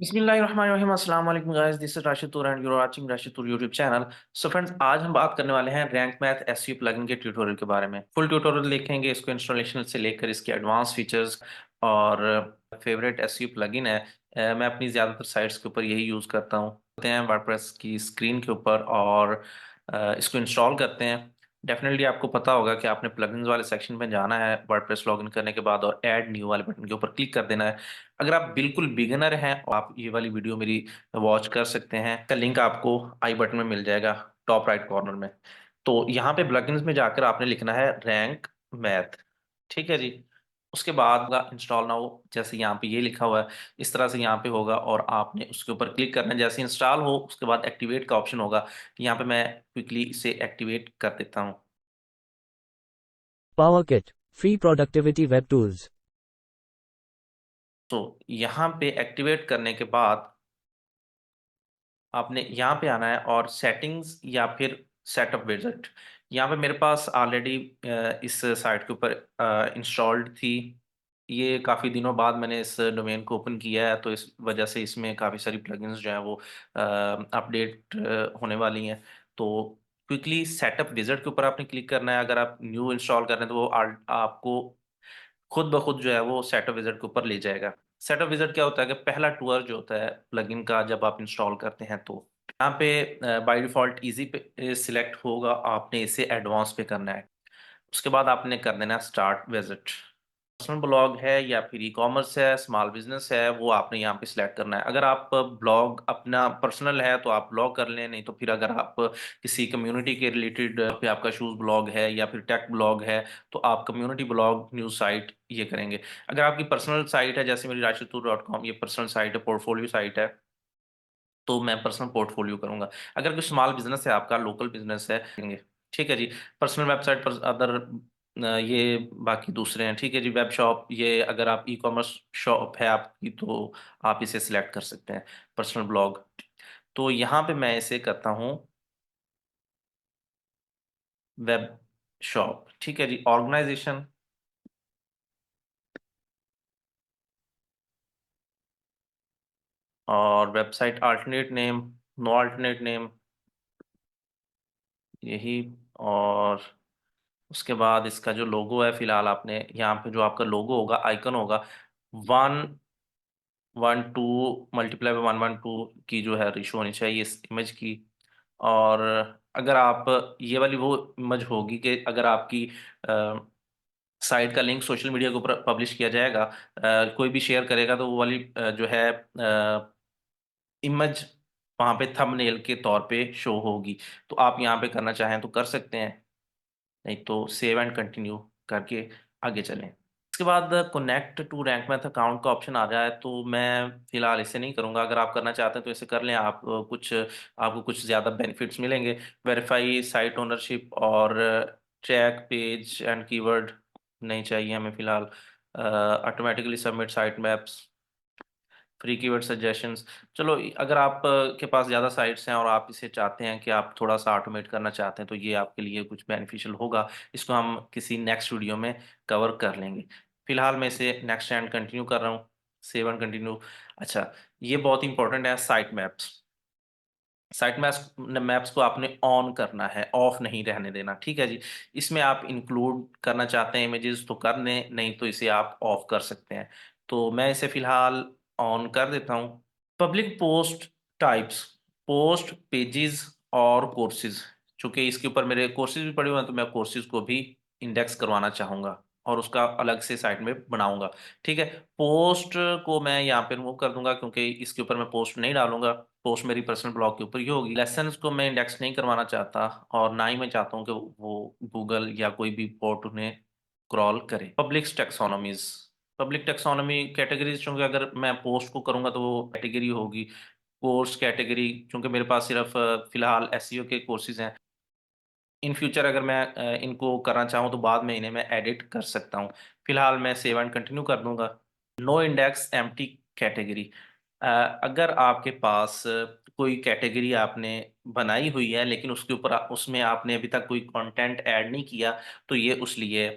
बिस्मिल्लाहिर्रहमानिर्रहीम अस्सलाम वालेकुम guys, this is Rashid tour and you are watching Rashid tour YouTube channel. So friends, आज हम बात करने वाले हैं रैंक मैथ एसईओ प्लगइन के ट्यूटोरियल के बारे में। फुल ट्यूटोरियल देखेंगे, इसको इंस्टॉलेशन से लेकर इसके एडवांस फीचर्स और फेवरेट एसईओ प्लगइन है। मैं अपनी ज़्यादातर साइट्स के ऊपर यही यूज़ करता हूँ। करते हैं वर्डप्रेस की स्क्रीन के ऊपर और इसको इंस्टॉल करते हैं। डेफिनेटली आपको पता होगा कि आपने प्लगइन्स वाले सेक्शन में जाना है वर्डप्रेस लॉगिन करने के बाद और ऐड न्यू वाले बटन के ऊपर क्लिक कर देना है। अगर आप बिल्कुल बिगिनर हैं और आप ये वाली वीडियो मेरी वॉच कर सकते हैं, का लिंक आपको आई बटन में मिल जाएगा टॉप राइट कॉर्नर में। तो यहाँ पे प्लगइन्स में जाकर आपने लिखना है रैंक मैथ। ठीक है जी। उसके बाद का इंस्टॉल नाउ, जैसे यहाँ पे ये लिखा हुआ है इस तरह से यहाँ पे होगा और आपने उसके ऊपर क्लिक करना है। जैसे इंस्टॉल हो उसके बाद एक्टिवेट का ऑप्शन होगा। यहाँ पे मैं क्विकली इसे एक्टिवेट कर देता हूँ। PowerKit, free productivity web tools. तो यहाँ पे एक्टिवेट करने के बाद आपने यहाँ पे आना है और सेटिंग्स या फिर सेटअप विजेट। यहाँ पे मेरे पास ऑलरेडी इस साइट के ऊपर इंस्टॉल्ड थी। ये काफ़ी दिनों बाद मैंने इस डोमेन को ओपन किया है, तो इस वजह से इसमें काफ़ी सारी प्लगइन्स जो हैं वो अपडेट होने वाली हैं। तो क्विकली सेटअप विजेट के ऊपर आपने क्लिक करना है। अगर आप न्यू इंस्टॉल कर रहे हैं तो वो आपको खुद ब खुद जो है वो सेटअप विजेट के ऊपर ले जाएगा। सेटअप विजेट क्या होता है कि पहला टूर जो होता है प्लगइन का जब आप इंस्टॉल करते हैं, तो यहाँ पे बाय डिफॉल्ट इजी पे सिलेक्ट होगा, आपने इसे एडवांस पे करना है। उसके बाद आपने कर देना स्टार्ट विजिट। पर्सनल ब्लॉग है या फिर ई कॉमर्स है, स्मॉल बिजनेस है, वो आपने यहाँ पे सिलेक्ट करना है। अगर आप ब्लॉग अपना पर्सनल है तो आप ब्लॉग कर लें, नहीं तो फिर अगर आप किसी कम्युनिटी के रिलेटेड पे आपका शूज़ ब्लॉग है या फिर टेक ब्लॉग है तो आप कम्युनिटी ब्लॉग न्यूज़ साइट ये करेंगे। अगर आपकी पर्सनल साइट है, जैसे मेरी rashidtour.com, ये पर्सनल साइट है, पोर्टफोलियो साइट है, तो मैं पर्सनल पोर्टफोलियो करूंगा। अगर कोई स्मॉल बिजनेस है, आपका लोकल बिजनेस है, करेंगे। ठीक है जी। पर्सनल वेबसाइट पर अदर ये बाकी दूसरे हैं। ठीक है जी। वेब शॉप, ये अगर आप ई कॉमर्स शॉप है आपकी तो आप इसे सिलेक्ट कर सकते हैं। पर्सनल ब्लॉग, तो यहाँ पे मैं इसे करता हूँ वेब शॉप। ठीक है जी। ऑर्गेनाइजेशन और website alternate name, no alternate name, यही। और उसके बाद इसका जो लोगो है, फिलहाल आपने यहाँ पे जो आपका लोगो होगा, आइकन होगा, 112 × 112 की जो है रेशो होनी चाहिए इस इमेज की। और अगर आप ये वाली वो इमेज होगी कि अगर आपकी साइट का लिंक सोशल मीडिया के ऊपर पब्लिश किया जाएगा, कोई भी शेयर करेगा तो वो वाली जो है इमेज वहां पे थंबनेल के तौर पे शो होगी। तो आप यहाँ पे करना चाहें तो कर सकते हैं, नहीं तो सेव एंड कंटिन्यू करके आगे चलें। इसके बाद connect to Rank Math account का ऑप्शन आ जाए, तो मैं फिलहाल इसे नहीं करूंगा। अगर आप करना चाहते हैं तो इसे कर लें। आप आपको कुछ ज़्यादा बेनिफिट्स मिलेंगे। वेरीफाई साइट ओनरशिप और ट्रैक पेज एंड कीवर्ड नहीं चाहिए हमें फिलहाल। Automatically submit site maps, free keyword suggestions. चलो, अगर आप के पास ज़्यादा साइट्स हैं और आप इसे चाहते हैं कि आप थोड़ा सा ऑटोमेट करना चाहते हैं तो ये आपके लिए कुछ बेनिफिशियल होगा। इसको हम किसी नेक्स्ट वीडियो में कवर कर लेंगे। फिलहाल मैं इसे नेक्स्ट एंड कंटिन्यू कर रहा हूँ, सेव एंड कंटिन्यू। अच्छा, ये बहुत इंपॉर्टेंट है, site maps. Site maps maps को आपने ऑन करना है, ऑफ नहीं रहने देना। ठीक है जी। इसमें आप इंक्लूड करना चाहते हैं इमेजेस तो कर लें, नहीं तो इसे आप ऑफ कर सकते हैं। तो मैं इसे फिलहाल ऑन कर देता हूँ। Public post types, post, pages और कोर्सेज। चूंकि इसके ऊपर मेरे कोर्सेज भी पड़े हुए हैं तो मैं कोर्सेज को भी इंडेक्स करवाना चाहूंगा और उसका अलग से साइट में बनाऊंगा। ठीक है। पोस्ट को मैं यहाँ पे रिमूव कर दूंगा क्योंकि इसके ऊपर मैं पोस्ट नहीं डालूंगा। पोस्ट मेरी पर्सनल ब्लॉग के ऊपर ही होगी। लेसन्स को मैं इंडेक्स नहीं करवाना चाहता और ना ही मैं चाहता हूँ कि वो गूगल या कोई भी पोर्ट उन्हें क्रॉल करे। पब्लिक टेक्सोनॉमीज, पब्लिक टेक्सोनॉमी कैटेगरीज, चूंकि अगर मैं पोस्ट को करूंगा तो वो कैटेगरी होगी। कोर्स कैटेगरी, चूंकि मेरे पास सिर्फ फिलहाल एसईओ के कोर्सेज हैं। इन फ्यूचर अगर मैं इनको करना चाहूँ तो बाद में इन्हें मैं एडिट कर सकता हूँ। फिलहाल मैं सेव एंड कंटिन्यू कर दूंगा। No index empty category. अगर आपके पास कोई कैटेगरी आपने बनाई हुई है लेकिन उसके ऊपर उसमें आपने अभी तक कोई कंटेंट ऐड नहीं किया तो ये उस लिए है।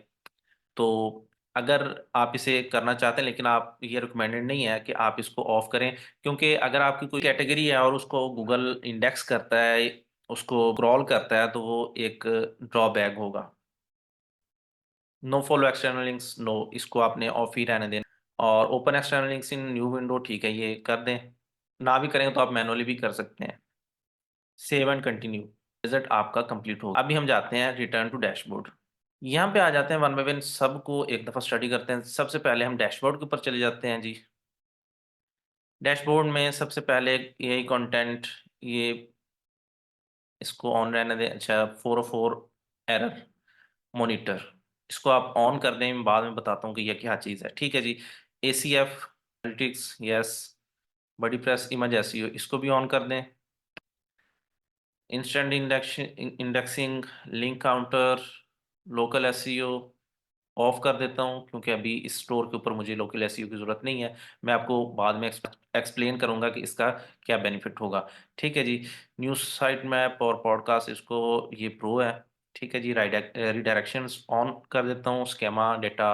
तो अगर आप इसे करना चाहते हैं, लेकिन आप ये रिकमेंडेड नहीं है कि आप इसको ऑफ करें, क्योंकि अगर आपकी कोई कैटेगरी है और उसको गूगल इंडेक्स करता है, उसको क्रॉल करता है, तो वो एक ड्रॉबैक होगा। No follow external links, no, इसको आपने ऑफ ही रहने देना। और open external links in new window, ठीक है, ये कर दें। ना भी करेंगे तो आप मैनुअली भी कर सकते हैं। Save and continue. रिजल्ट आपका कंप्लीट होगा। अभी हम जाते हैं रिटर्न टू डैशबोर्ड। यहाँ पे आ जाते हैं वन बाय वन, सबको एक दफा स्टडी करते हैं। सबसे पहले हम डैशबोर्ड के ऊपर चले जाते हैं जी। डैशबोर्ड में सबसे पहले यही कंटेंट, ये इसको ऑन रहने दें। अच्छा, 404 एरर मॉनिटर, इसको आप ऑन कर दें, मैं बाद में बताता हूँ कि यह क्या चीज़ है। ठीक है जी। ACF analytics, yes. बड़ी प्रेस इमेज एसईओ, इसको भी ऑन कर दें। Instant indexing, link counter, local SEO of कर देता हूँ, क्योंकि अभी इस स्टोर के ऊपर मुझे लोकल एसईओ की ज़रूरत नहीं है। मैं आपको बाद में एक्सप्लेन करूंगा कि इसका क्या बेनिफिट होगा। ठीक है जी। न्यूज़ साइट मैप और पॉडकास्ट, इसको, ये प्रो है। ठीक है जी। रिडायरेक्शंस ऑन कर देता हूँ। Schema data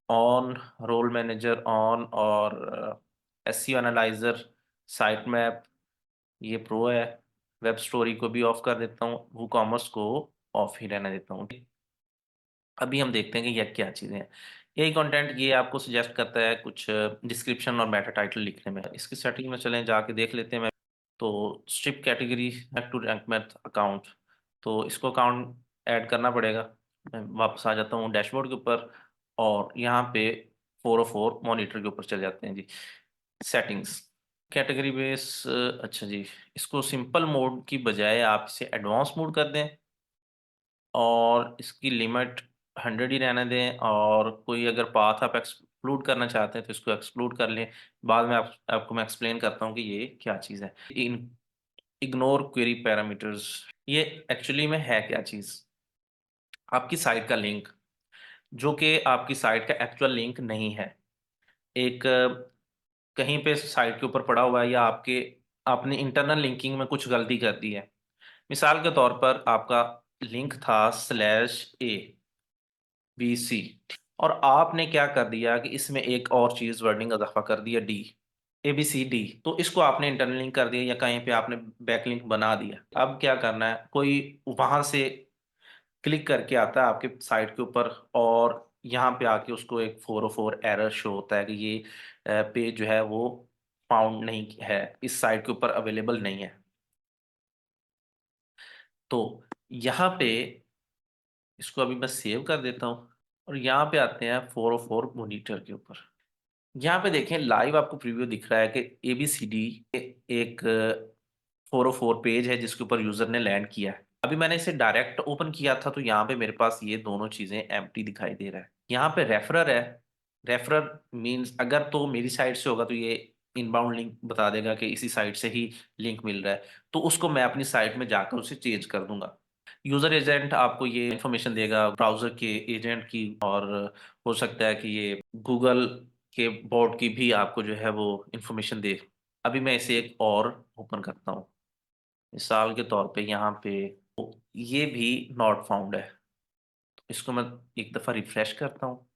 on, role manager on, और एसईओ एनालाइजर, साइट मैप, ये प्रो है। वेब स्टोरी को भी ऑफ कर देता हूँ। वो कॉमर्स को ऑफ ही रहने देता हूँ। अभी हम देखते हैं कि यह क्या चीज़ें हैं। यही कंटेंट ये आपको सजेस्ट करता है कुछ डिस्क्रिप्शन और मेटा टाइटल लिखने में। इसकी सेटिंग में चलें, जाके देख लेते हैं। मैं तो strip category to Rank Math account, तो इसको अकाउंट ऐड करना पड़ेगा। मैं वापस आ जाता हूँ डैशबोर्ड के ऊपर, और यहाँ पे 404 मॉनिटर के ऊपर चले जाते हैं जी। सेटिंग्स, कैटेगरी बेस, अच्छा जी, इसको सिंपल मोड की बजाय आप इसे एडवांस मोड कर दें, और इसकी लिमिट 100 ही रहने दें। और कोई अगर पाथ आप एक्सक्लूड करना चाहते हैं तो इसको एक्सक्लूड कर लें। बाद में आपको मैं एक्सप्लेन करता हूँ कि ये क्या चीज़ है। इग्नोर क्वेरी पैरामीटर्स, ये एक्चुअली में है क्या चीज़। आपकी साइट का लिंक, जो कि आपकी साइट का एक्चुअल लिंक नहीं है, एक कहीं पे साइट के ऊपर पड़ा हुआ है, या आपके आपने इंटरनल लिंकिंग में कुछ गलती कर दी है। मिसाल के तौर पर आपका लिंक था /A BC, और आपने क्या कर दिया कि इसमें एक और चीज वर्डिंग इजाफा कर दिया, ABCD, तो इसको आपने इंटरनल लिंक कर दिया, या कहीं पे आपने बैकलिंक बना दिया। अब क्या करना है, कोई वहां से क्लिक करके आता है आपके साइट के ऊपर, और यहाँ पे आके उसको एक 404 एरर शो होता है कि ये पेज जो है वो फाउंड नहीं है, इस साइट के ऊपर अवेलेबल नहीं है। तो यहाँ पे इसको अभी मैं सेव कर देता हूँ, और यहाँ पे आते हैं 404 मॉनिटर के ऊपर। यहाँ पे देखें, लाइव आपको प्रीव्यू दिख रहा है कि ABCD एक 404 पेज है जिसके ऊपर यूजर ने लैंड किया है। अभी मैंने इसे डायरेक्ट ओपन किया था, तो यहाँ पे मेरे पास ये दोनों चीजें एम्प्टी दिखाई दे रहा है। यहाँ पे रेफरर है। रेफरर मींस अगर तो मेरी साइड से होगा तो ये इनबाउंड लिंक बता देगा कि इसी साइट से ही लिंक मिल रहा है, तो उसको मैं अपनी साइट में जाकर उसे चेंज कर दूंगा। यूजर एजेंट आपको ये इंफॉर्मेशन देगा ब्राउजर के एजेंट की, और हो सकता है कि ये गूगल के बोर्ड की भी आपको जो है वो इंफॉर्मेशन दे। अभी मैं इसे एक और ओपन करता हूँ। मिसाल के तौर पे यहाँ पे ये भी नॉट फाउंड है, तो इसको मैं एक दफा रिफ्रेश करता हूँ।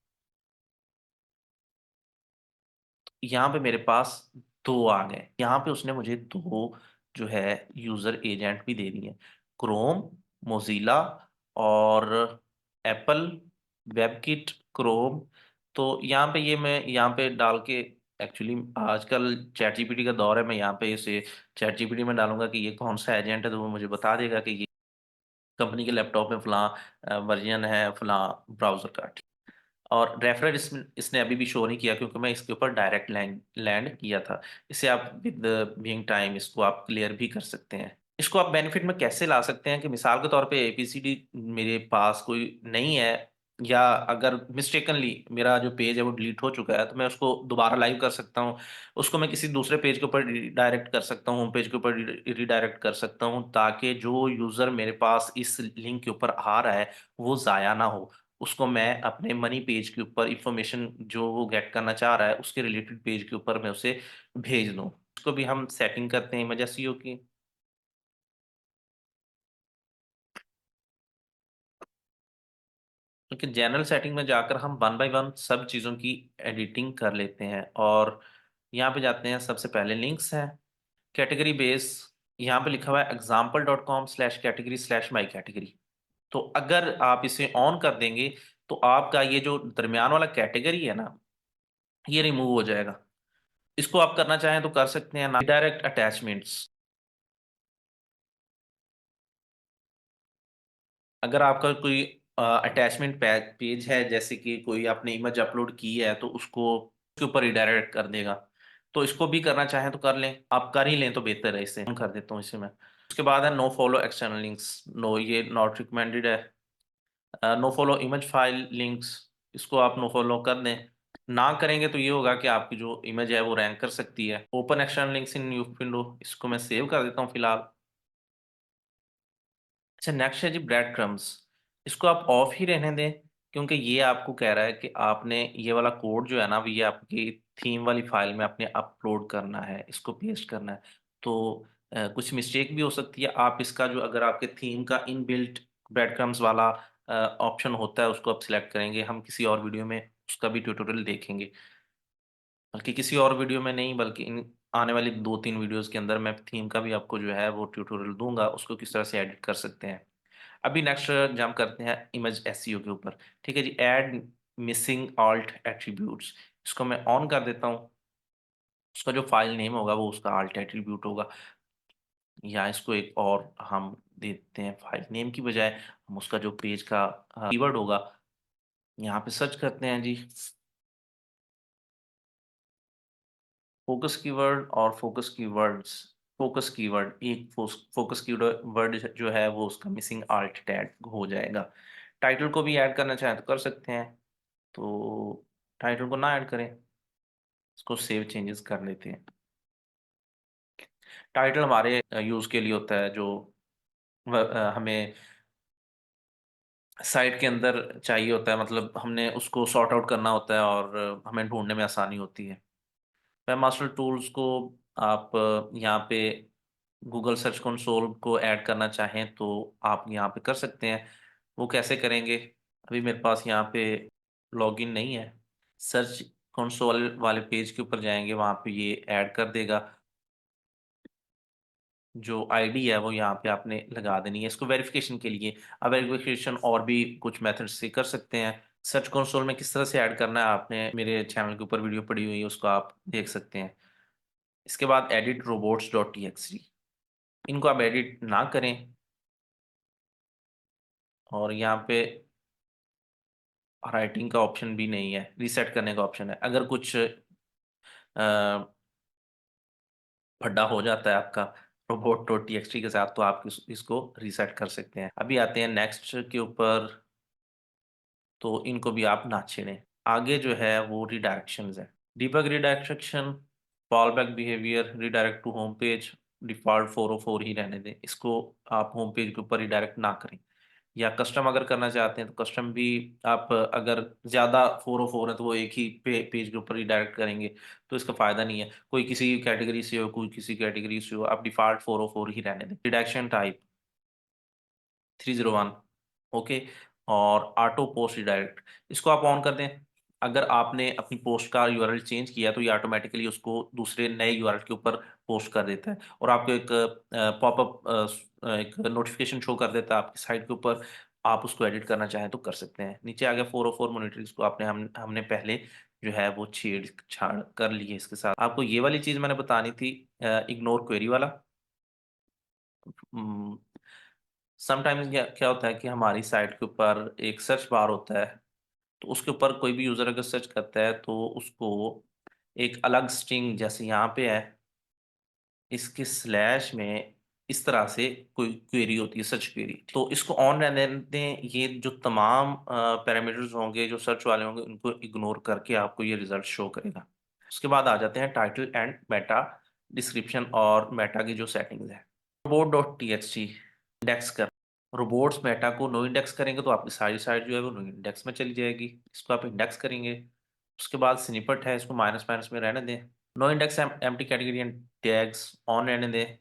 यहाँ पे मेरे पास दो आ गए। यहाँ पे उसने मुझे दो जो है यूजर एजेंट भी दे दिए, क्रोम, मोजिला, और एप्पल वेबकिट क्रोम। तो यहाँ पे ये मैं यहाँ पे डाल के, एक्चुअली आजकल चैट जीपीटी का दौर है, मैं यहाँ पे इसे चैट जीपीटी में डालूंगा कि ये कौन सा एजेंट है, तो वो मुझे बता देगा कि ये कंपनी के लैपटॉप में फलां वर्जन है, फलां ब्राउजर का। और रेफरर इसने अभी भी शो नहीं किया, क्योंकि मैं इसके ऊपर डायरेक्ट लैंड किया था। इसे आप विद बीइंग टाइम इसको आप क्लियर भी कर सकते हैं। इसको आप बेनिफिट में कैसे ला सकते हैं कि मिसाल के तौर पे ABCD मेरे पास कोई नहीं है, या अगर मिस्टेकनली मेरा जो पेज है वो डिलीट हो चुका है, तो मैं उसको दोबारा लाइव कर सकता हूँ। उसको मैं किसी दूसरे पेज के ऊपर रिडायरेक्ट कर सकता हूँ, होम पेज के ऊपर रिडायरेक्ट कर सकता हूँ, ताकि जो यूज़र मेरे पास इस लिंक के ऊपर आ रहा है वो ज़ाया ना हो। उसको मैं अपने मनी पेज के ऊपर इंफॉर्मेशन जो वो गेट करना चाह रहा है उसके रिलेटेड पेज के ऊपर मैं उसे भेज दूँ। इसको भी हम सेटिंग करते हैं इमेज एसईओ की। क्योंकि जनरल सेटिंग में जाकर हम वन बाय वन सब चीज़ों की एडिटिंग कर लेते हैं। और यहाँ पे जाते हैं, सबसे पहले लिंक्स हैं, कैटेगरी बेस। यहाँ पे लिखा हुआ है example.com/category/my category। तो अगर आप इसे ऑन कर देंगे तो आपका ये जो दरमियान वाला कैटेगरी है ना, ये रिमूव हो जाएगा। इसको आप करना चाहें तो कर सकते हैं ना, डायरेक्ट अटैचमेंट्स। अगर आपका कोई अटैचमेंट पेज है, जैसे कि कोई आपने इमेज अपलोड की है, तो उसको उसके ऊपर रिडायरेक्ट कर देगा। तो इसको भी करना चाहें तो कर लें, आप कर ही लें तो बेहतर है। इसे कर देता हूँ इसे मैं। उसके बाद है no follow external links, no, ये नॉट रिकमेंडेड है। No follow image file links, इसको आप नो फॉलो कर दें। ना करेंगे तो ये होगा कि आपकी जो इमेज है वो रैंक कर सकती है। Open external links in new window, इसको मैं सेव कर देता हूँ फिलहाल। अच्छा, नेक्स्ट है जी ब्रेड क्रम्स। इसको आप ऑफ ही रहने दें, क्योंकि ये आपको कह रहा है कि आपने ये वाला कोड जो है ना, ये आपकी थीम वाली फाइल में आपने अपलोड करना है, इसको पेस्ट करना है। तो कुछ मिस्टेक भी हो सकती है। आप इसका जो, अगर आपके थीम का इनबिल्ट ब्रेड क्रम्स वाला ऑप्शन होता है, उसको आप सिलेक्ट करेंगे। हम किसी और वीडियो में उसका भी ट्यूटोरियल देखेंगे, बल्कि किसी और वीडियो में नहीं, बल्कि इन आने वाली 2-3 वीडियोस के अंदर मैं थीम का भी आपको जो है वो ट्यूटोरियल दूंगा, उसको किस तरह से एडिट कर सकते हैं। अभी नेक्स्ट जंप करते हैं इमेज एसईओ के ऊपर। ठीक है जी, ऐड मिसिंग ऑल्ट एट्रीब्यूट्स, इसको मैं ऑन कर देता हूँ। उसका जो फाइल नेम होगा वो उसका ऑल्ट एट्रीब्यूट होगा। या इसको एक और हम देते हैं, फाइल नेम की बजाय हम उसका जो पेज का कीवर्ड होगा, यहाँ पे सर्च करते हैं जी, फोकस कीवर्ड और फोकस कीवर्ड्स। फोकस कीवर्ड, एक फोकस कीवर्ड जो है वो उसका मिसिंग आल्ट टैग हो जाएगा। टाइटल को भी ऐड करना चाहें तो कर सकते हैं। तो टाइटल को ना ऐड करें, इसको सेव चेंजेस कर लेते हैं। टाइटल हमारे यूज के लिए होता है, जो हमें साइट के अंदर चाहिए होता है, मतलब हमने उसको सॉर्ट आउट करना होता है और हमें ढूंढने में आसानी होती है। वेब मास्टर टूल्स को आप यहाँ पे गूगल सर्च कंसोल को ऐड करना चाहें तो आप यहाँ पे कर सकते हैं। वो कैसे करेंगे, अभी मेरे पास यहाँ पे लॉगिन नहीं है। सर्च कंसोल वाले पेज के ऊपर जाएंगे, वहाँ पे ये ऐड कर देगा। जो आईडी है वो यहाँ पे आपने लगा देनी है, इसको वेरिफिकेशन के लिए। अब वेरिफिकेशन और भी कुछ मेथड से कर सकते हैं। सर्च कंसोल में किस तरह से ऐड करना है, आपने मेरे चैनल के ऊपर वीडियो पड़ी हुई है, उसको आप देख सकते हैं। इसके बाद edit robots dot T x T, इनको आप एडिट ना करें। और यहाँ पे राइटिंग का ऑप्शन भी नहीं है, रीसेट करने का ऑप्शन है। अगर कुछ भड्डा हो जाता है आपका robot dot T x T के साथ, तो आप इसको रीसेट कर सकते हैं। अभी आते हैं नेक्स्ट के ऊपर, तो इनको भी आप ना छेड़ें। आगे जो है वो रिडायरेक्शंस है। Debug redirection, fall back behaviour, redirect to home page, default 404 ही रहने दें। इसको आप होम पेज के ऊपर रिडायरेक्ट ना करें। या कस्टम अगर करना चाहते हैं तो कस्टम भी, आप अगर ज़्यादा 404 है तो वो एक ही पेज के ऊपर रिडायरेक्ट करेंगे, तो इसका फ़ायदा नहीं है। कोई किसी कैटेगरी से हो, कोई किसी कैटेगरी से हो, आप डिफॉल्ट 404 ही रहने दें। Reduction type 301, okay. और ऑटो पोस्ट रिडायरेक्ट, इसको आप ऑन कर दें। अगर आपने अपनी पोस्ट का यूआरएल चेंज किया तो ये ऑटोमेटिकली उसको दूसरे नए यूआरएल के ऊपर पोस्ट कर देता है, और आपको एक पॉपअप, एक नोटिफिकेशन शो कर देता है आपकी साइट के ऊपर। आप उसको एडिट करना चाहें तो कर सकते हैं। नीचे आ गया 404 मॉनिटरिंग, इसको आपने हमने पहले जो है वो छेड़छाड़ कर ली है। इसके साथ आपको ये वाली चीज़ मैंने बतानी थी, इग्नोर क्वेरी वाला। समटाइम्स क्या क्या होता है कि हमारी साइट के ऊपर एक सर्च बार होता है, तो उसके ऊपर कोई भी यूजर अगर सर्च करता है तो उसको एक अलग स्ट्रिंग, जैसे यहाँ पे है, इसके स्लैश में इस तरह से कोई क्वेरी होती है, सर्च क्वेरी। तो इसको ऑन रहने दें। ये जो तमाम पैरामीटर्स होंगे जो सर्च वाले होंगे, उनको इग्नोर करके आपको ये रिजल्ट शो करेगा। उसके बाद आ जाते हैं टाइटल एंड मेटा डिस्क्रिप्शन और मेटा की जो सेटिंग्स है। Robot dot T x T index कर, रोबोट्स मेटा को नो इंडेक्स करेंगे तो आपकी सारी साइट जो है वो नो इंडेक्स में चली जाएगी। इसको आप इंडेक्स करेंगे। उसके बाद स्निपेट है, इसको माइनस माइनस में रहने दें। No index empty category and tags on रहने दें।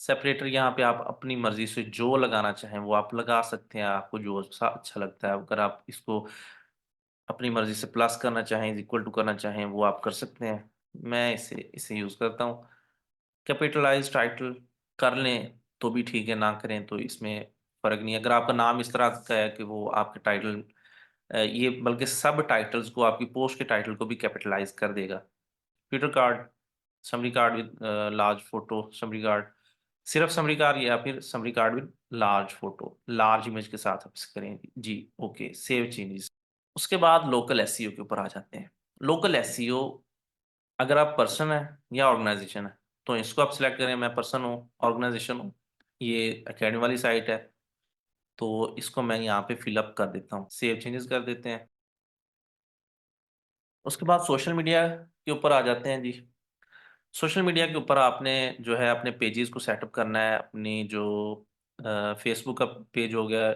सेपरेटर यहाँ पे आप अपनी मर्जी से जो लगाना चाहें वो आप लगा सकते हैं, आपको जो अच्छा लगता है। अगर आप इसको अपनी मर्जी से प्लस करना चाहें, इक्वल टू करना चाहें, वो आप कर सकते हैं। मैं इसे इसे यूज करता हूँ। कैपिटलाइज टाइटल कर लें तो भी ठीक है, ना करें तो इसमें फर्क नहीं है। अगर आपका नाम इस तरह का है कि वो आपके टाइटल, ये बल्कि सब टाइटल्स को, आपकी पोस्ट के टाइटल को भी कैपिटलाइज कर देगा। Twitter card, summary card with large photo, summary card, सिर्फ समरी कार्ड या फिर summary card with large photo, large image के साथ आप इसे करें जी। Okay, save changes. उसके बाद लोकल एसईओ के ऊपर आ जाते हैं। लोकल एसईओ, अगर आप पर्सन है या ऑर्गेनाइजेशन है तो इसको आप सिलेक्ट करें। मैं पर्सन हूँ, ऑर्गेनाइजेशन हूँ, ये एकेडमी वाली साइट है, तो इसको मैं यहाँ पे फिलअप कर देता हूँ। सेव चेंजेस कर देते हैं। उसके बाद सोशल मीडिया के ऊपर आ जाते हैं जी। सोशल मीडिया के ऊपर आपने जो है अपने पेजेस को सेटअप करना है। अपनी जो फेसबुक का पेज हो गया,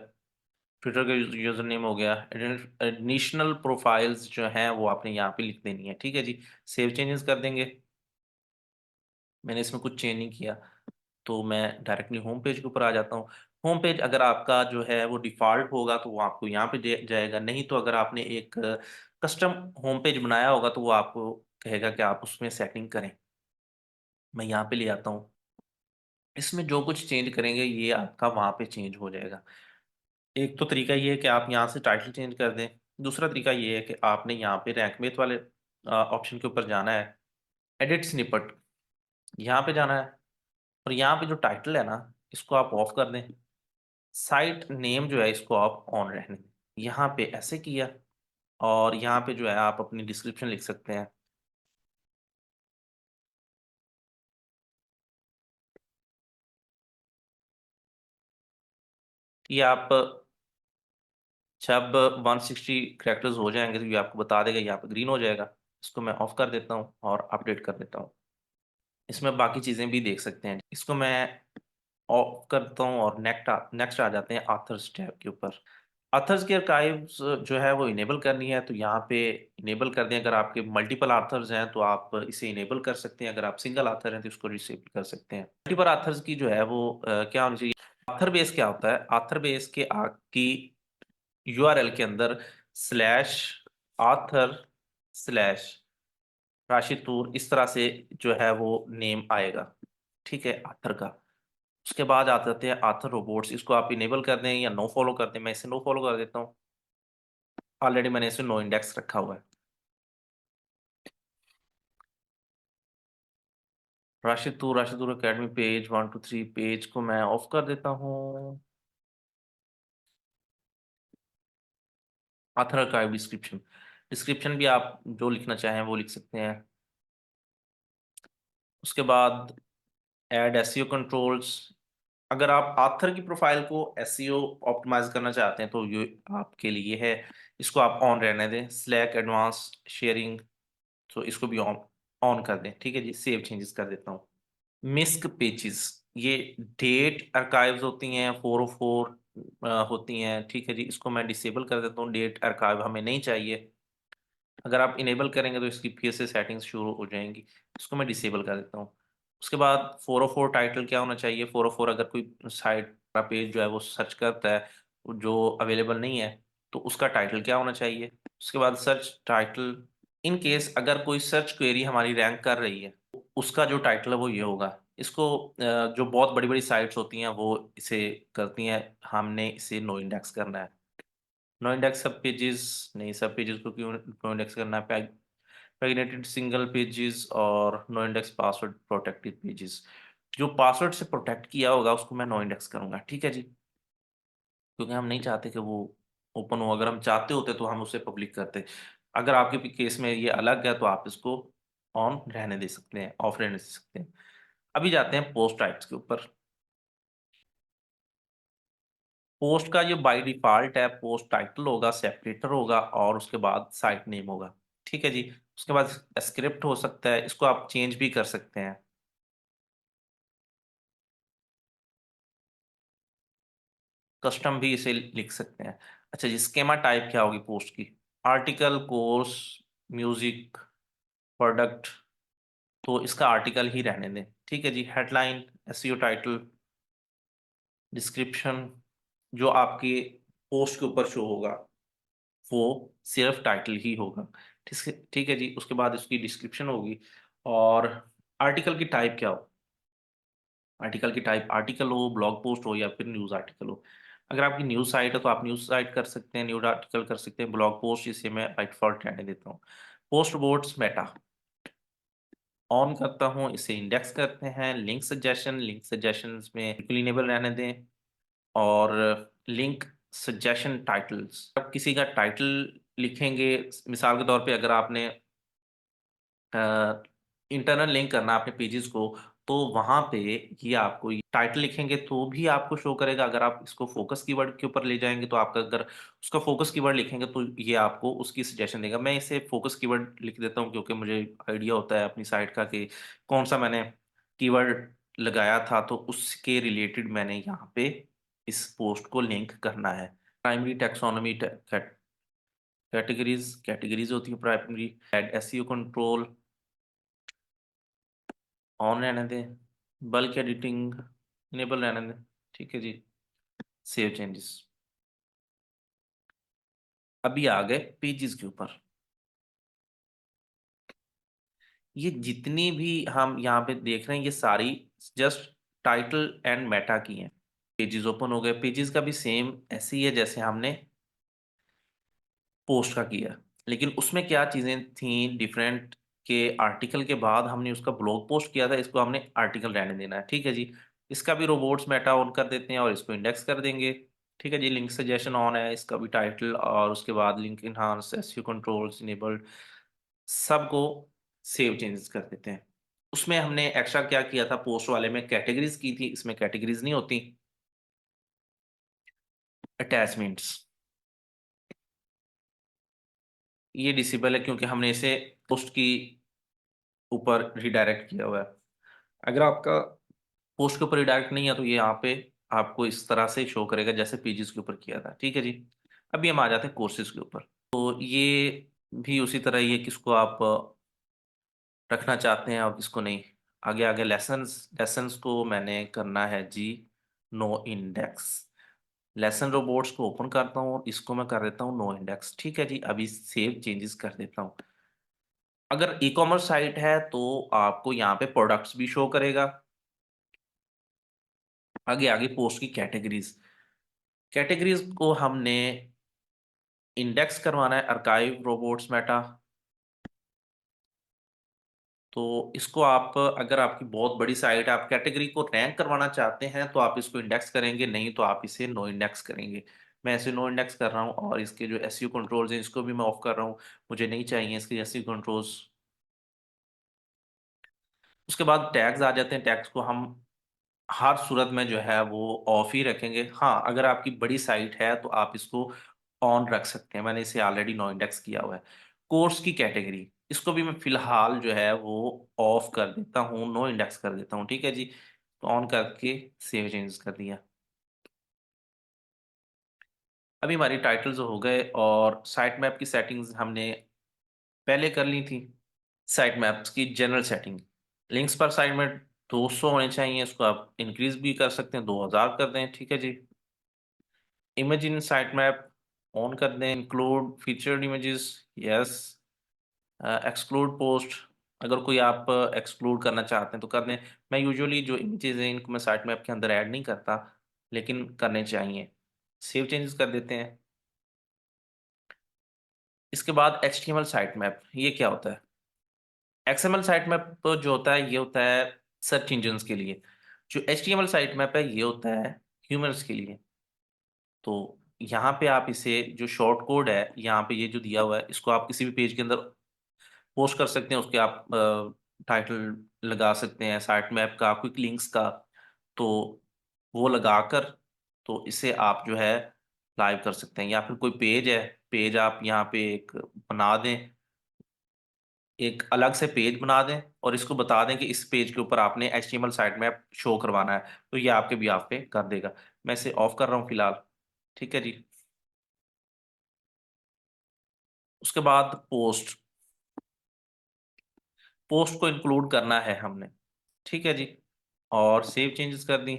ट्विटर का यूजर नेम हो गया, एडिशनल प्रोफाइल्स जो हैं वो आपने यहाँ पे लिख देनी है। ठीक है जी, सेव चेंजेस कर देंगे। मैंने इसमें कुछ चेंज नहीं किया, तो मैं डायरेक्टली होम पेज के ऊपर आ जाता हूँ। होम पेज अगर आपका जो है वो डिफॉल्ट होगा तो वो आपको यहाँ पे जाएगा, नहीं तो अगर आपने एक कस्टम होम पेज बनाया होगा तो वो आपको कहेगा कि आप उसमें सेटिंग करें। मैं यहाँ पे ले आता हूँ। इसमें जो कुछ चेंज करेंगे ये आपका वहाँ पे चेंज हो जाएगा। एक तो तरीका ये है कि आप यहाँ से टाइटल चेंज कर दें। दूसरा तरीका ये है कि आपने यहाँ पे रैंक मेथ वाले ऑप्शन के ऊपर जाना है, एडिट स्निपेट, यहाँ पे जाना है, और यहाँ पे जो टाइटल है ना इसको आप ऑफ कर दें। साइट नेम जो है इसको आप ऑन रहने दें। यहाँ पे ऐसे किया, और यहाँ पे जो है आप अपनी डिस्क्रिप्शन लिख सकते हैं कि आप जब 160 कैरेक्टर्स हो जाएंगे तो ये आपको बता देगा, यहाँ पे ग्रीन हो जाएगा। इसको मैं ऑफ कर देता हूँ और अपडेट कर देता हूँ। इसमें बाकी चीज़ें भी देख सकते हैं। इसको मैं ऑफ करता हूँ और नेक्स्ट आ जाते हैं आथर्स टैब के ऊपर। आथर्स के आर्काइव्स जो है वो इनेबल करनी है, तो यहाँ पे इनेबल कर दें। अगर आपके मल्टीपल आथर्स हैं तो आप इसे इनेबल कर सकते हैं, अगर आप सिंगल आथर हैं तो इसको डिसेबल कर सकते हैं। मल्टीपल आथर्स की जो है वो क्या होनी चाहिए। आथर बेस क्या होता है, आथर बेस के की यूआरएल के अंदर स्लैश आथर स्लैश राशितूर, इस तरह से जो है वो नेम आएगा। ठीक है, आथर का। उसके बाद आ जाते हैं आथर रोबोट्स। इसको आप इनेबल कर दें या नो फॉलो कर दें। मैं इसे नो फॉलो कर देता हूँ। ऑलरेडी मैंने इसे नो इंडेक्स रखा हुआ है। राशिदुर अकेडमी पेज 1 2 3 पेज को मैं ऑफ कर देता हूँ। आथर आर्काइव डिस्क्रिप्शन, डिस्क्रिप्शन भी आप जो लिखना चाहें वो लिख सकते हैं। उसके बाद ऐड एसईओ कंट्रोल्स। अगर आप आथर की प्रोफाइल को एसईओ ऑप्टिमाइज करना चाहते हैं तो ये आपके लिए है। इसको आप ऑन रहने दें। स्लैक एडवांस शेयरिंग, तो इसको भी ऑन ऑन कर दें। ठीक है जी, सेव चेंजेस कर देता हूँ। मिस्क पेजेस, ये डेट आर्काइव्स होती हैं, 404 होती हैं। ठीक है जी, इसको मैं डिसेबल कर देता हूँ। डेट आर्काइव हमें नहीं चाहिए। अगर आप इनेबल करेंगे तो इसकी फिर से सेटिंग्स शुरू हो जाएंगी। इसको मैं डिसेबल कर देता हूँ। उसके बाद 404 टाइटल क्या होना चाहिए। 404 अगर कोई साइट का पेज जो है वो सर्च करता है जो अवेलेबल नहीं है तो उसका टाइटल क्या होना चाहिए। उसके बाद सर्च टाइटल, इन केस अगर कोई सर्च क्वेरी हमारी रैंक कर रही है उसका जो टाइटल है वो ये होगा। इसको जो बहुत बड़ी बड़ी साइट्स होती हैं वो इसे करती हैं, हमने इसे नो इंडेक्स करना है। नो इंडेक्स सब पेजेस नहीं, सब पेजेस को क्यों नो इंडेक्स करना है। पैगिनेटेड सिंगल पेजेस और no index password protected pages. जो पासवर्ड से प्रोटेक्ट किया होगा उसको मैं नो इंडेक्स करूंगा। ठीक है जी, क्योंकि हम नहीं चाहते कि वो ओपन हो। अगर हम चाहते होते तो हम उसे पब्लिक करते। अगर आपके केस में ये अलग है तो आप इसको ऑन रहने दे सकते हैं, ऑफ रहने दे सकते हैं। अभी जाते हैं पोस्ट टाइप्स के ऊपर। पोस्ट का ये बाय डिफॉल्ट है, पोस्ट टाइटल होगा, सेपरेटर होगा और उसके बाद साइट नेम होगा। ठीक है जी, उसके बाद स्क्रिप्ट हो सकता है, इसको आप चेंज भी कर सकते हैं। कस्टम भी इसे लिख सकते हैं। अच्छा जी, स्केमा टाइप क्या होगी पोस्ट की। आर्टिकल, कोर्स, म्यूजिक, प्रोडक्ट, तो इसका आर्टिकल ही रहने दें। ठीक है जी। हेडलाइन, एसईओ टाइटल, डिस्क्रिप्शन, जो आपके पोस्ट के ऊपर शो होगा वो सिर्फ टाइटल ही होगा। ठीक है जी। उसके बाद इसकी डिस्क्रिप्शन होगी। और आर्टिकल की टाइप क्या हो? आर्टिकल की टाइप आर्टिकल हो, ब्लॉग पोस्ट हो, या फिर न्यूज़ आर्टिकल हो। अगर आपकी न्यूज़ साइट है तो आप न्यूज़ साइट कर सकते हैं, न्यूज़ आर्टिकल कर सकते हैं, ब्लॉग पोस्ट इसे मैं बाय डिफॉल्ट रहने देता हूँ। पोस्ट बोट्स मेटा ऑन करता हूँ, इसे इंडेक्स करते हैं। लिंक सजेशंस में बिल्कुल इनेबल रहने दें। और लिंक सजेशन टाइटल्स, आप किसी का टाइटल लिखेंगे, मिसाल के तौर पे अगर आपने इंटरनल लिंक करना है अपने पेजेस को, तो वहां पे ये आपको टाइटल लिखेंगे तो भी आपको शो करेगा। अगर आप इसको फोकस कीवर्ड के ऊपर ले जाएंगे तो आपका, अगर उसका फोकस कीवर्ड लिखेंगे तो ये आपको उसकी सजेशन देगा। मैं इसे फोकस कीवर्ड लिख देता हूँ क्योंकि मुझे आइडिया होता है अपनी साइट का कि कौन सा मैंने कीवर्ड लगाया था, तो उसके रिलेटेड मैंने यहाँ पे इस पोस्ट को लिंक करना है। प्राइमरी टेक्सोनॉमी, कैटेगरीज होती है primary. Add SEO control on रहने दें। बल्क एडिटिंग इनेबल रहने दें। ठीक है जी। Save changes. अभी आ गए पेजेस के ऊपर। ये जितनी भी हम यहाँ पे देख रहे हैं ये सारी जस्ट टाइटल एंड मेटा की हैं। पेजेस ओपन हो गए। पेजेस का भी सेम ऐसे ही है जैसे हमने पोस्ट का किया, लेकिन उसमें क्या चीजें थी डिफरेंट, के आर्टिकल के बाद हमने उसका ब्लॉग पोस्ट किया था, इसको हमने आर्टिकल रहने देना है। ठीक है जी। इसका भी रोबोट्स मेटा ऑन कर देते हैं और इसको इंडेक्स कर देंगे। ठीक है जी। लिंक सजेशन ऑन है, इसका भी टाइटल, और उसके बाद link enhance, SEO controls enabled, सबको सेव चेंजेस कर देते हैं। उसमें हमने एक्स्ट्रा क्या किया था, पोस्ट वाले में कैटेगरीज की थी, इसमें कैटेगरीज नहीं होती। अटैचमेंट्स ये डिसेबल है क्योंकि हमने इसे पोस्ट की ऊपर रिडायरेक्ट किया हुआ है। अगर आपका पोस्ट के ऊपर रिडायरेक्ट नहीं है तो ये यहाँ पे आपको इस तरह से शो करेगा जैसे पेजेस के ऊपर किया था। ठीक है जी। अभी हम आ जाते हैं कोर्सेज के ऊपर। तो ये भी उसी तरह ही है, किसको आप रखना चाहते हैं और किसको नहीं। आगे आगे लेसन्स, लेसन्स को मैंने करना है जी नो इंडेक्स। लेसन रोबोट्स को ओपन करता हूँ और इसको मैं कर देता हूँ नो इंडेक्स। ठीक है जी। अभी सेव चेंजेस कर देता हूँ। अगर ई कॉमर्स साइट है तो आपको यहाँ पे प्रोडक्ट्स भी शो करेगा। आगे आगे पोस्ट की कैटेगरीज, कैटेगरीज को हमने इंडेक्स करवाना है, अर्काइव रोबोट्स मेटा। तो इसको आप, अगर आपकी बहुत बड़ी साइट है, आप कैटेगरी को रैंक करवाना चाहते हैं तो आप इसको इंडेक्स करेंगे, नहीं तो आप इसे नो इंडेक्स करेंगे। मैं इसे नो इंडेक्स कर रहा हूँ और इसके जो एसईओ कंट्रोल्स हैं इसको भी मैं ऑफ कर रहा हूँ, मुझे नहीं चाहिए इसके एसईओ कंट्रोल्स। उसके बाद टैग्स आ जाते हैं। टैग्स को हम हर सूरत में जो है वो ऑफ ही रखेंगे। हाँ, अगर आपकी बड़ी साइट है तो आप इसको ऑन रख सकते हैं, मैंने इसे ऑलरेडी नो इंडेक्स किया हुआ है। कोर्स की कैटेगरी, इसको भी मैं फिलहाल जो है वो ऑफ कर देता हूँ, नो इंडेक्स कर देता हूँ। ठीक है जी। तो ऑन करके सेव चेंजेस कर दिया। अभी हमारी टाइटल्स हो गए और साइट मैप की सेटिंग्स हमने पहले कर ली थी। साइट मैप्स की जनरल सेटिंग, लिंक्स पर साइट में 200 होने चाहिए, इसको आप इंक्रीज भी कर सकते हैं, 2000 कर दें। ठीक है जी। Image in site map on कर दें। Include featured images, yes. Exclude post, अगर कोई आप एक्सक्लूड करना चाहते हैं तो कर दें। मैं यूजुअली जो इमेजेस हैं इनको मैं साइट मैप के अंदर ऐड नहीं करता, लेकिन करने चाहिए। सेव चेंजेस कर देते हैं। इसके बाद HTML साइट मैप, ये क्या होता है? XML साइट मैप जो होता है ये होता है सर्च इंजन्स के लिए। जो HTML साइट मैप है ये होता है ह्यूमंस के लिए। तो यहाँ पे आप इसे, जो शॉर्ट कोड है यहाँ पे ये जो दिया हुआ है, इसको आप किसी भी पेज के अंदर पोस्ट कर सकते हैं। उसके आप टाइटल लगा सकते हैं साइट मैप का, क्विक लिंक्स का। तो वो लगाकर तो इसे आप जो है लाइव कर सकते हैं। या फिर कोई पेज है, पेज आप यहाँ पे एक बना दें, एक अलग से पेज बना दें और इसको बता दें कि इस पेज के ऊपर आपने HTML साइट मैप शो करवाना है, तो ये आपके भी आप पे कर देगा। मैं इसे ऑफ कर रहा हूँ फिलहाल। ठीक है जी। उसके बाद पोस्ट, पोस्ट को इंक्लूड करना है हमने। ठीक है जी। और सेव चेंजेस कर दी।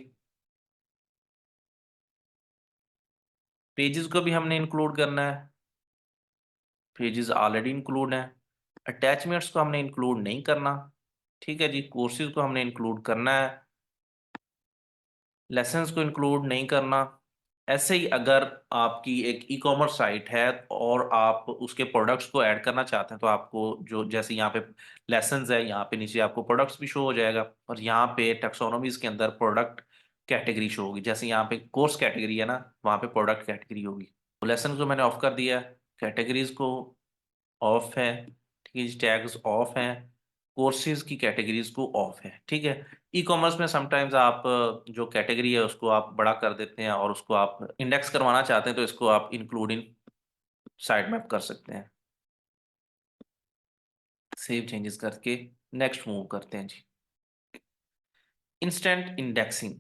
पेजेस को भी हमने इंक्लूड करना है। पेजेस ऑलरेडी इंक्लूड है। अटैचमेंट्स को हमने इंक्लूड नहीं करना। ठीक है जी। कोर्सेज को हमने इंक्लूड करना है। लेसन्स को इंक्लूड नहीं करना। ऐसे ही अगर आपकी एक ई कॉमर्स साइट है और आप उसके प्रोडक्ट्स को ऐड करना चाहते हैं तो आपको जो जैसे यहाँ पे लेसन्स है, यहाँ पे नीचे आपको प्रोडक्ट्स भी शो हो जाएगा और यहाँ पे टैक्सोनॉमीज के अंदर प्रोडक्ट कैटेगरी शो होगी। जैसे यहाँ पे कोर्स कैटेगरी है ना, वहाँ पे प्रोडक्ट कैटेगरी होगी। तो लेसन को मैंने ऑफ कर दिया है, कैटेगरीज को ऑफ है। ठीक है, टैग्स ऑफ हैं। कोर्सेज की कैटेगरीज को ऑफ है। ठीक है। ई कॉमर्स में समटाइम्स आप जो कैटेगरी है उसको आप बड़ा कर देते हैं और उसको आप इंडेक्स करवाना चाहते हैं तो इसको आप इंक्लूड इन साइड मैप कर सकते हैं। सेव चेंजेस करके नेक्स्ट मूव करते हैं जी। Instant indexing.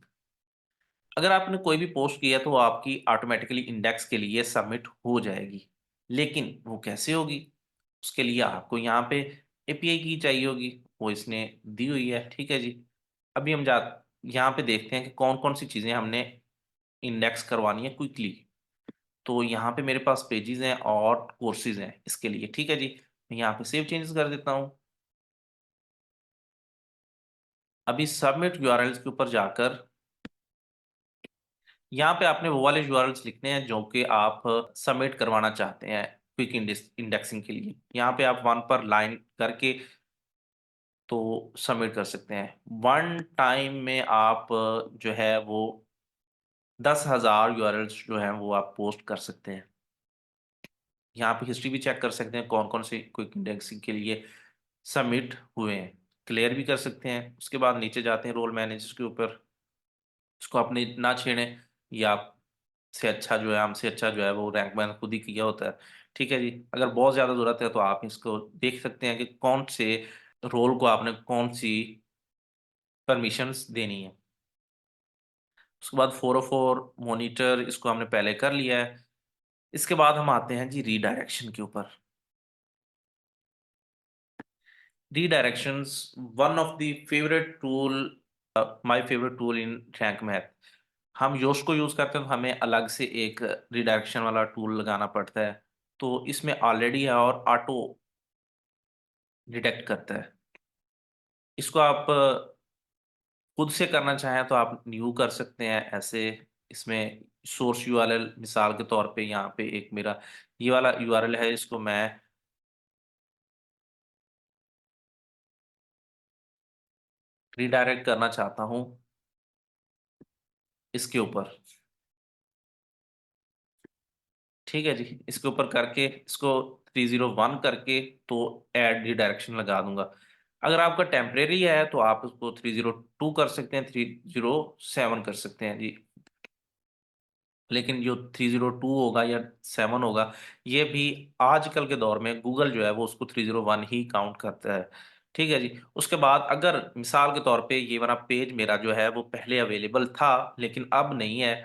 अगर आपने कोई भी पोस्ट किया तो वो आपकी ऑटोमेटिकली इंडेक्स के लिए सबमिट हो जाएगी। लेकिन वो कैसे होगी, उसके लिए आपको यहाँ पे एपीआई की चाहिए होगी। वो इसने दी हुई है। ठीक है जी। अभी हम यहाँ पे देखते हैं कि कौन कौन सी चीज़ें हमने इंडेक्स करवानी है क्विकली। तो यहाँ पे मेरे पास पेजेस हैं और कोर्सेज हैं इसके लिए। ठीक है जी। मैं यहाँ पे सेव चेंजेस कर देता हूँ। अभी सबमिट यूआरएल्स के ऊपर जाकर यहाँ पे आपने वो वाले यूआरएल्स लिखने हैं जो कि आप सबमिट करवाना चाहते हैं क्विक इंडेक्सिंग के लिए। यहाँ पे आप वन पर लाइन करके तो सबमिट कर सकते हैं। वन टाइम में आप जो है वो 10,000 यूआरएल्स जो हैं वो आप पोस्ट कर सकते हैं। यहाँ पे हिस्ट्री भी चेक कर सकते हैं कौन कौन से क्विक इंडेक्सिंग के लिए सबमिट हुए हैं। क्लियर भी कर सकते हैं। उसके बाद नीचे जाते हैं रोल मैनेजर के ऊपर। उसको अपने ना छेड़ें, या आपसे अच्छा जो है, हमसे अच्छा जो है वो रैंक मैन खुद ही किया होता है। ठीक है जी। अगर बहुत ज़्यादा ज़रूरत है तो आप इसको देख सकते हैं कि कौन से रोल को आपने कौन सी परमिशंस देनी है। उसके बाद 404 मॉनिटर इसको हमने पहले कर लिया है। इसके बाद हम आते हैं जी रीडायरेक्शन के ऊपर। Redirections one of the favourite tool, my favourite tool in Rank Math. हम योश को यूज करते हैं तो हमें अलग से एक रिडायरेक्शन वाला टूल लगाना पड़ता है। तो इसमें ऑलरेडी है और ऑटो डिटेक्ट करता है। इसको आप खुद से करना चाहें तो आप न्यू कर सकते हैं ऐसे। इसमें सोर्स यूआरएल मिसाल के तौर पे यहाँ पे एक मेरा ये वाला यूआरएल है, इसको मैं रिडायरेक्ट करना चाहता हूँ इसके ऊपर। ठीक है जी। इसके ऊपर करके इसको 301 करके तो ऐड रिडायरेक्शन लगा दूंगा। अगर आपका टेम्परेरी है तो आप उसको 302 कर सकते हैं, 307 कर सकते हैं जी। लेकिन जो 302 होगा या 7 होगा, ये भी आजकल के दौर में गूगल जो है वो उसको 301 ही काउंट करता है। ठीक है जी। उसके बाद अगर मिसाल के तौर पे ये वाला पेज मेरा जो है वो पहले अवेलेबल था लेकिन अब नहीं है,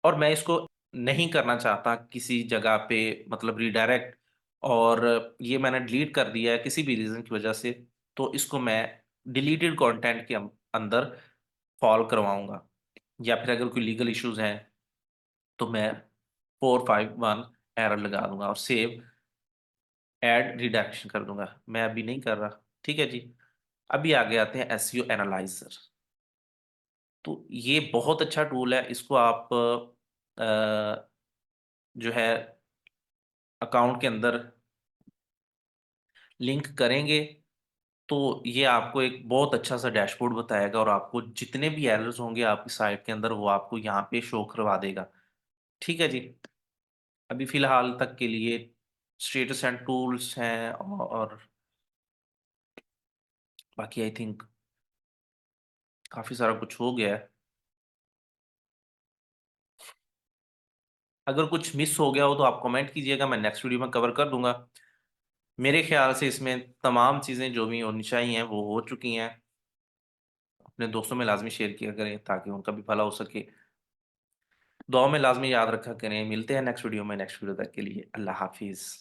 और मैं इसको नहीं करना चाहता किसी जगह पे, मतलब रीडायरेक्ट, और ये मैंने डिलीट कर दिया है किसी भी रीजन की वजह से, तो इसको मैं डिलीटेड कंटेंट के अंदर फॉलो करवाऊंगा। या फिर अगर कोई लीगल इश्यूज हैं तो मैं 451 एरर लगा दूंगा और सेव एड रिडक्शन कर दूंगा। मैं अभी नहीं कर रहा। ठीक है जी। अभी आगे आते हैं एसईओ एनालाइजर। तो ये बहुत अच्छा टूल है। इसको आप जो है अकाउंट के अंदर लिंक करेंगे तो ये आपको एक बहुत अच्छा सा डैशबोर्ड बताएगा और आपको जितने भी एरर्स होंगे आपकी साइट के अंदर वो आपको यहाँ पे शो करवा देगा। ठीक है जी। अभी फिलहाल तक के लिए स्टेटस एंड टूल्स हैं और बाकी आई थिंक काफी सारा कुछ हो गया है। अगर कुछ मिस हो गया हो तो आप कमेंट कीजिएगा, मैं नेक्स्ट वीडियो में कवर कर दूंगा। मेरे ख्याल से इसमें तमाम चीज़ें जो भी होनी चाहिए वो हो चुकी हैं। अपने दोस्तों में लाजमी शेयर किया करें ताकि उनका भी भला हो सके। दुआ में लाजमी याद रखा करें। मिलते हैं नेक्स्ट वीडियो में। नेक्स्ट वीडियो तक के लिए अल्लाह हाफिज़।